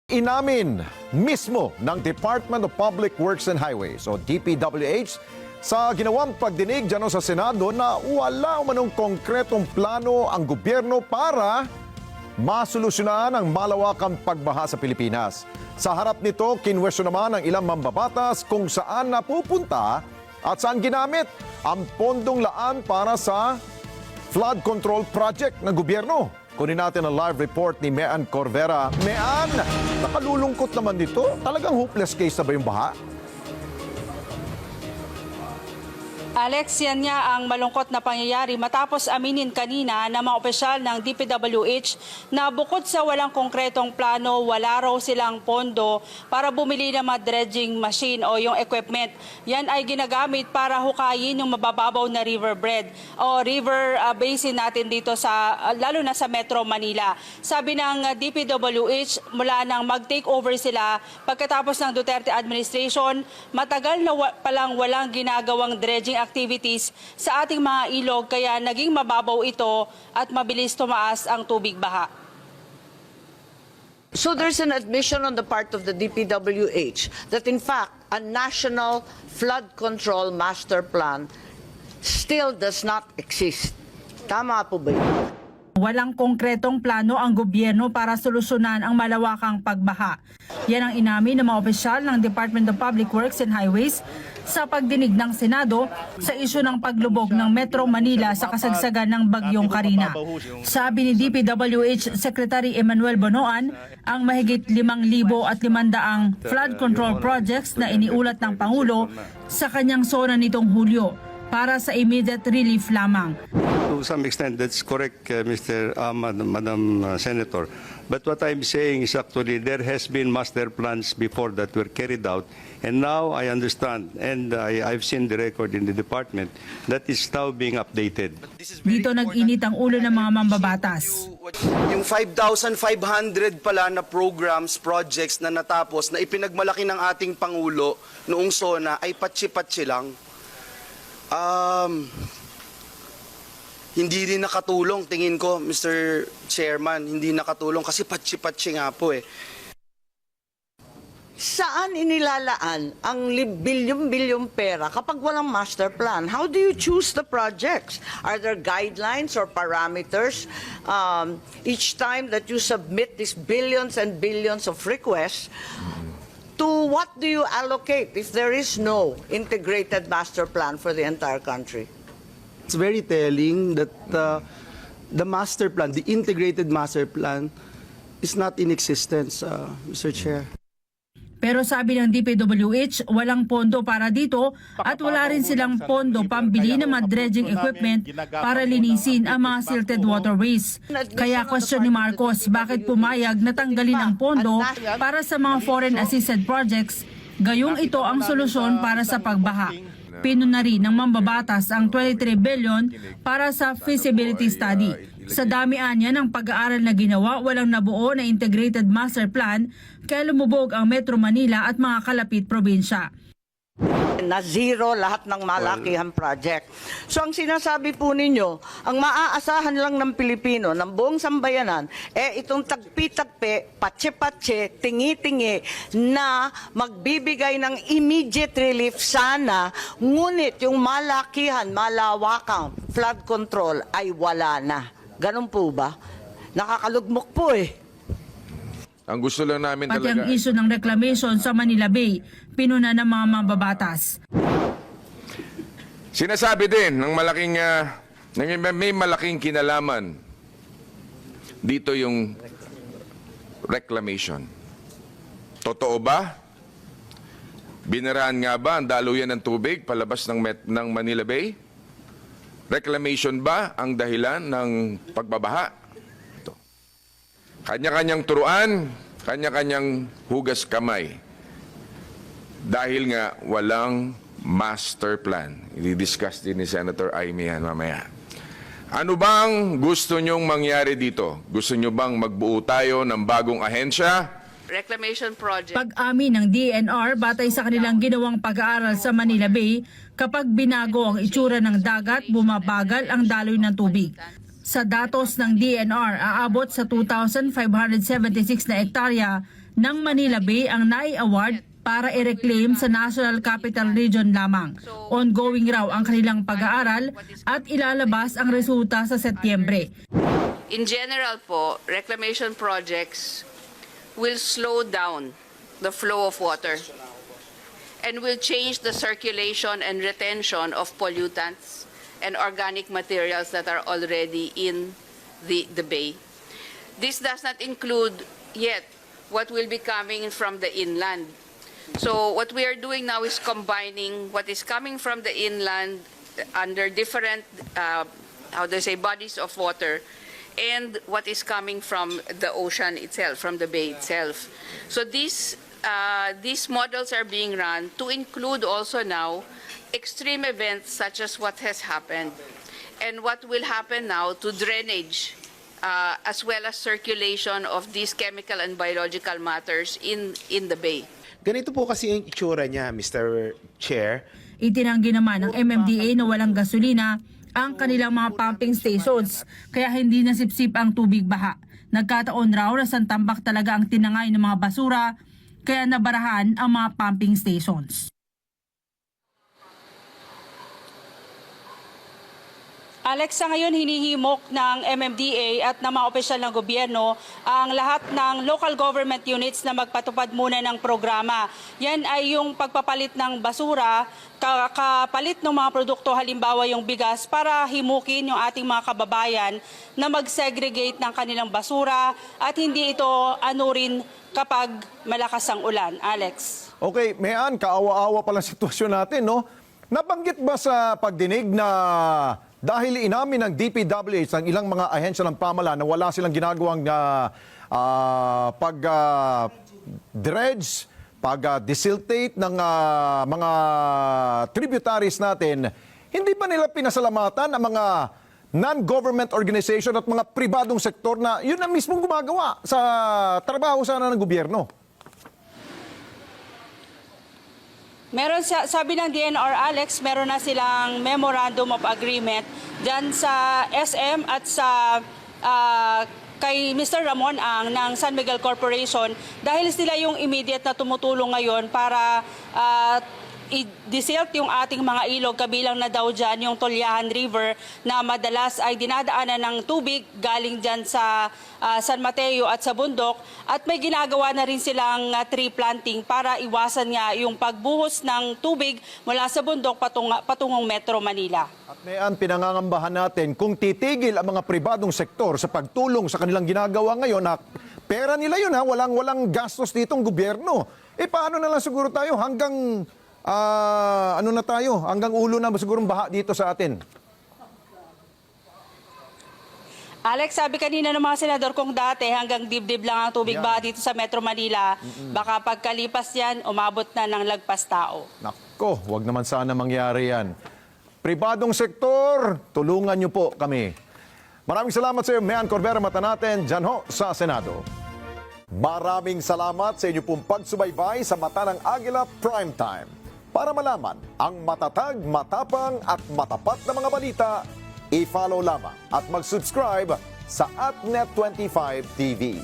Inamin mismo ng Department of Public Works and Highways o DPWH sa ginawang pagdinig dyan sa Senado na wala umanong konkretong plano ang gobyerno para masolusyonan ang malawakang pagbaha sa Pilipinas. Sa harap nito, kinwestiyon naman ng ilang mambabatas kung saan napupunta at saan ginamit ang pondong laan para sa flood control project ng gobyerno. Kunin natin ang live report ni Mean Corvera. Mean, nakalulungkot naman dito. Talagang hopeless case na ba yung baha? Alex, yan nga ang malungkot na pangyayari matapos aminin kanina ng mga opisyal ng DPWH na bukod sa walang konkretong plano, wala raw silang pondo para bumili ng mga dredging machine o yung equipment. Yan ay ginagamit para hukayin yung mabababaw na riverbed o river basin natin dito sa lalo na sa Metro Manila. Sabi ng DPWH, mula nang mag-take over sila pagkatapos ng Duterte administration, matagal na palang walang ginagawang dredging activities sa ating mga ilog kaya naging mababaw ito at mabilis tumaas ang tubig baha. So there's an admission on the part of the DPWH that in fact a national flood control master plan still does not exist. Tama po ba yun? Walang konkretong plano ang gobyerno para solusyonan ang malawakang pagbaha. Yan ang inamin ng mga opisyal ng Department of Public Works and Highways sa pagdinig ng Senado sa isyu ng paglubog ng Metro Manila sa kasagsagan ng Bagyong Karina. Sabi ni DPWH Secretary Emmanuel Bonoan, ang mahigit 5,500 flood control projects na iniulat ng Pangulo sa kanyang zona nitong Hulyo para sa immediate relief lamang. To some extent, that's correct, Madam Senator. But what I'm saying is actually there has been master plans before that were carried out. And now I understand, and I've seen the record in the department, that is now being updated. Dito nag-init ang ulo ng mga mambabatas. Yung 5,500 pala na programs, projects na natapos, na ipinagmalaki ng ating Pangulo noong SONA ay patsi-patsi lang. Hindi rin nakatulong, tingin ko, Mr. Chairman, hindi nakatulong kasi patsi-patsi nga po eh. Saan inilalaan ang bilyon-bilyong pera kapag walang master plan? How do you choose the projects? Are there guidelines or parameters each time that you submit these billions and billions of requests? To what do you allocate if there is no integrated master plan for the entire country? It's very telling that the master plan, the integrated master plan, is not in existence, Mr. Chair. Pero sabi ng DPWH, walang pondo para dito at wala rin silang pondo pambili ng mga dredging equipment para linisin ang mga silted waterways. Kaya question ni Marcos, bakit pumayag na tanggalin ang pondo para sa mga foreign assisted projects, gayong ito ang solusyon para sa pagbaha. Pinuna rin ng mambabatas ang 23 billion para sa feasibility study. Sa dami-anya ng pag-aaral na ginawa, walang nabuo na integrated master plan kaya lumubog ang Metro Manila at mga kalapit probinsya. Na zero lahat ng malakihang project. So ang sinasabi po ninyo, ang maaasahan lang ng Pilipino, ng buong sambayanan, itong tagpi-tagpi, patse-patse, tingi-tingi na magbibigay ng immediate relief sana, ngunit yung malakihan, malawakang flood control ay wala na. Ganun po ba? Nakakalugmok po eh. Ang gusto lang namin Pati talaga... ang issue ng reclamation sa Manila Bay, pinuna ng mga mambabatas. Sinasabi din ng may malaking kinalaman dito yung reclamation. Totoo ba? Binaraan nga ba ang daluyan ng tubig palabas ng Manila Bay? Reclamation ba ang dahilan ng pagbabaha? Ito. Kanya-kanyang turuan, kanya-kanyang hugas kamay. Dahil nga walang master plan. I-discuss din ni Senator Amy yan mamaya. Ano bang gusto nyong mangyari dito? Gusto nyo bang magbuo tayo ng bagong ahensya? Reclamation project. Pag-amin ng DNR batay sa kanilang ginawang pag-aaral sa Manila Bay, kapag binago ang itsura ng dagat, bumabagal ang daloy ng tubig. Sa datos ng DNR, aabot sa 2,576 na hektarya ng Manila Bay ang NAI Award para i-reclaim sa National Capital Region lamang. Ongoing raw ang kanilang pag-aaral at ilalabas ang resulta sa Setyembre. In general po, reclamation projects will slow down the flow of water and will change the circulation and retention of pollutants and organic materials that are already in the bay. This does not include yet what will be coming from the inland. So what we are doing now is combining what is coming from the inland under different, bodies of water, and what is coming from the ocean itself, from the bay itself. So these models are being run to include also now extreme events such as what has happened and what will happen now to drainage as well as circulation of these chemical and biological matters in the bay. Ganito po kasi yung itsura niya, Mr. Chair. Itinanggi naman ng MMDA na walang gasolina ang kanilang mga pumping stations, kaya hindi nasipsip ang tubig baha. Nagkataon raw na santambak talaga ang tinangay ng mga basura, kaya nabarahan ang mga pumping stations. Alex, sa ngayon hinihimok ng MMDA at ng mga opisyal ng gobyerno ang lahat ng local government units na magpatupad muna ng programa. Yan ay yung pagpapalit ng basura, kapalit ng mga produkto, halimbawa yung bigas, para himukin yung ating mga kababayan na mag-segregate ng kanilang basura at hindi ito anurin kapag malakas ang ulan. Alex. Okay, Mayan, kaawa-awa pala sitwasyon natin, no? Nabanggit ba sa pagdinig na dahil inamin ng DPWH ng ilang mga ahensya ng pamahalaan na wala silang ginagawang pag-dredge, pag-desiltate ng mga tributaries natin, hindi ba nila pinasalamatan ang mga non-government organization at mga pribadong sektor na yun ang mismong gumagawa sa trabaho sana ng gobyerno? Meron sabi ng DNR, Alex, meron na silang memorandum of agreement dyan sa SM at sa kay Mr. Ramon Ang ng San Miguel Corporation dahil sila yung immediate na tumutulong ngayon para i-desilt yung ating mga ilog, kabilang na daw dyan yung Tolyahan River na madalas ay dinadaanan ng tubig galing dyan sa San Mateo at sa bundok, at may ginagawa na rin silang tree planting para iwasan nga yung pagbuhos ng tubig mula sa bundok patungong Metro Manila. At Mayan, pinangangambahan natin kung titigil ang mga pribadong sektor sa pagtulong sa kanilang ginagawa ngayon, na pera nila yun, ha, walang gastos ditong gobyerno. Paano na lang siguro tayo hanggang hanggang ulo na siguro baha dito sa atin? Alex, sabi kanina ng mga senador, kung dati hanggang dibdib lang ang tubig baha dito sa Metro Manila, baka pagkalipas yan, umabot na ng lagpas tao. Nako, wag naman sana mangyari yan. Pribadong sektor, tulungan niyo po kami. Maraming salamat sa iyo, Mayan Corbera, mata natin dyan ho sa Senado. Maraming salamat sa inyo pong pagsubaybay sa Mata ng Agila Primetime. Para malaman ang matatag, matapang at matapat na mga balita, i-follow lamang at mag-subscribe sa AtNet25 TV.